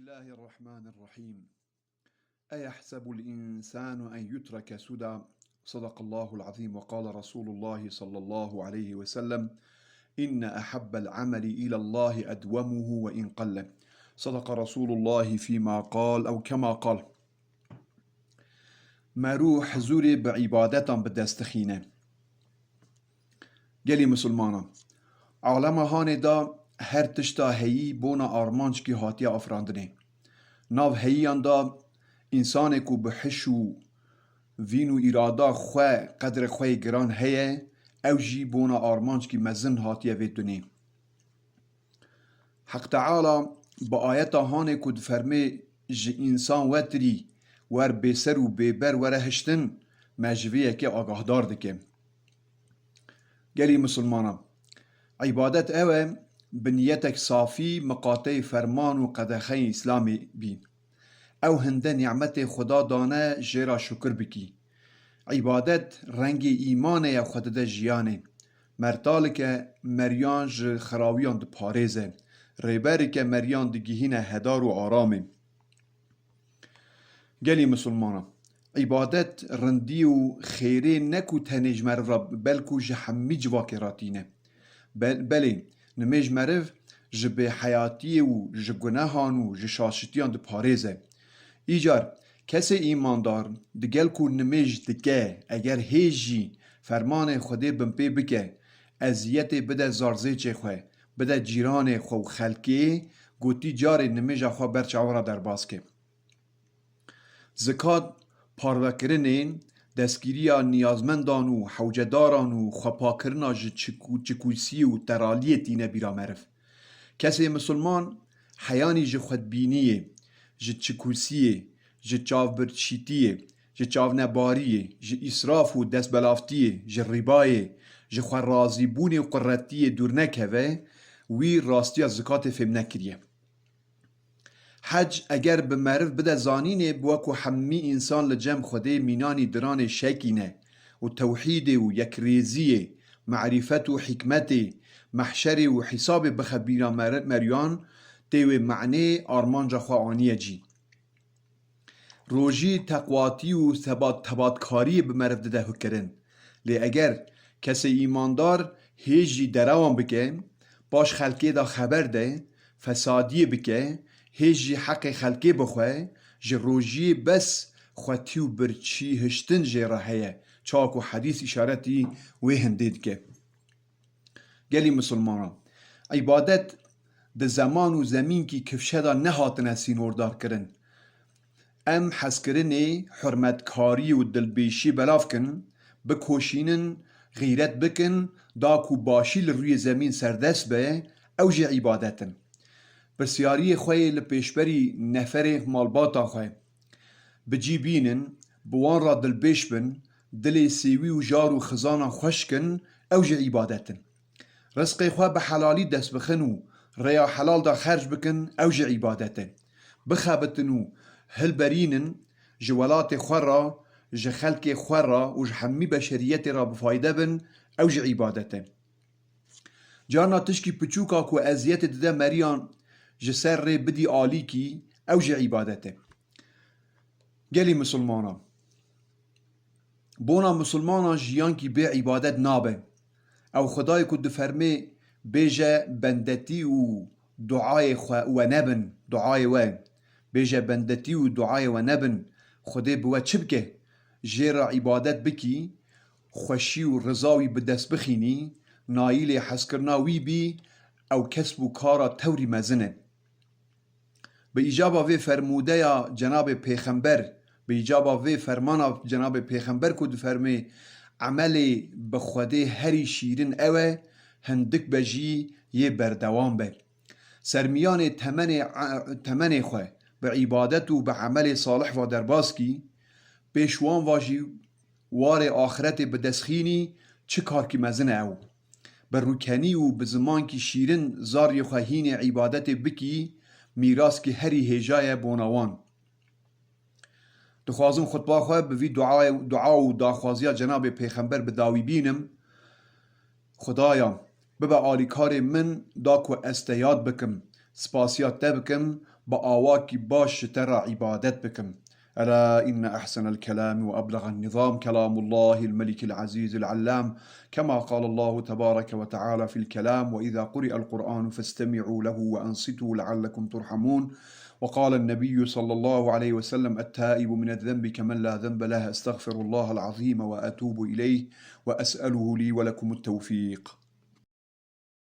الله الرحمن الرحيم. أيحسب الإنسان أن يترك سدى؟ صدق الله العظيم. وقال رسول الله صلى الله عليه وسلم: إن أحب العمل إلى الله أدومه وإن قل. صدق رسول الله فيما قال أو كما قال. مروح زوري بعبادة بدستخينة. گلی مسلمانا عالم هانه دا هر تشتا هیی بونا آرمانچ کی هاتیا افراندنه. ناو هییان دا انسان کو بحشو وینو ایرادا خواه قدر خواه گران هیه او جی بونا آرمانچ کی مزن هاتیا ویدونه. حق تعالی با آیتا هانه کد فرمه جی انسان وطری ور بسر و ببر وره هشتن مجویه که آگاهدار دکه. گلی مسلمانا عبادت اوه بنیتك صافی مقاطع فرمان و قدخه اسلامی بین. او هنده نعمت خدا دانه جرا شکر بکی. عبادت رنگ ایمان یا خودده جیانه. مرتال که مریان ج خراویان ده پاریزه. ریبری که مریان ده گیهینه هدار و آرامه. گلی مسلمانا عبادت رندی و خیره نکو تنیج مرف را بلکو جهمی جواکراتینه. بله نمیج مرف جبه حیاتی و جگناهان و جشاشتیان ده پاریزه. ایجار کسی ایماندار دگل کو نمیج دگه اگر هیجی فرمان خوده بمپی بکه ازیت بده زارزه چه خواه بده جیران خو خلقه گوتی جار نمیج خواه برچاورا در باز که. زکات پاروکرنین دستگیری نیازمندان و حوجداران و خپاکرنا چکوسی و ترالیه دینه بیرا مرف. کسی مسلمان حیانی جه خودبینیه، جه چکوسیه، جه چاوبرچیتیه، جه چاونباریه، جه اسراف و دست بلافتیه، جه ریبایه، جه خرازیبونی و قررتیه دور نکوه وی راستی از زکات فهم نکریه. حج اگر به معرف بده زانینه بوکو حمی انسان لجم خوده مینانی دران شکینه و توحید و یکریزیه معرفت و حکمت محشر و حساب بخبیران مریان تیوه معنی آرمان جا خواه جی. روژی تقواتی و تبادکاری به معرف ده کرن. لی اگر کسی ایماندار هیجی دروان بکه باش خلقه دا خبر ده فسادی بکه هیجی حق خلقه بخواه جه روژی بس خواتی و برچی هشتن جه راهیه چاک و حدیث اشارتی وی هندید که. گلی مسلمانا عبادت ده زمان و زمین کی کفشه دا نهاتنه سینوردار کرن. ام حس کرنه حرمتکاری و دلبیشی بلاف کن بکوشینن غیرت بکن دا کو باشی لروی زمین سردست به او جه عبادتن. بسیاری خواه لپیشبری نفر مالباتا خواه بجی بینن بوان را دل بیش بن دل سیوی و جار و خزانا خوش کن او جه عبادتن. رزق خواه بحلالی دست بخن و ریا حلال دا خرج بکن او جه عبادتن. بخابتن و هل برینن جوالات خواه را جه خلق خواه را و جه حمی بشریت را بفایده بن او جه عبادتن. جانا تشکی پچوکا کو ازیت دده مریان جسر ری بدی آلی کی او جه عبادته. گلی مسلمانا بونا مسلمانا جیان کی به عبادت نابه او خدای کد فرمه بیجه بندتی و دعای و نبن دعای و بیجه بندتی و دعای و نبن خدای بوا چبکه جیر عبادت بکی خوشی و رضاوی بدست بخینی نایل حسکرناوی بی او کسب و کارا توری مزنه. به ایجابا وی فرموده یا جناب پیغمبر به ایجابا وی فرمانا جناب پیغمبر کد فرمه عمل بخوده هری شیرین اوه هندک بجی یه بردوام به. سرمیان تمن خواه به عبادت و به عمل صالح و درباز کی پیشوان واجی وار آخرت به دسخینی چه کار کی مزنه او بروکنی و به زمان کی شیرین زاری خواهین عبادت بکی میراث کی هری هجای بونوان. دخوازم خطبه خواه بوی دعا و داخوازی جناب پیغمبر بداوی بینم خدایا ببا آلیکار من دا کو استیاد بکم سپاسیات بکم بآواكي باش ترى عبادت بكم. ألا إن أحسن الكلام وأبلغ النظام كلام الله الملك العزيز العلام، كما قال الله تبارك وتعالى في الكلام: وإذا قرئ القرآن فاستمعوا له وأنصتوا لعلكم ترحمون. وقال النبي صلى الله عليه وسلم: التائب من الذنب كمن لا ذنب له، أستغفر الله العظيم وأتوب إليه وأسأله لي ولكم التوفيق.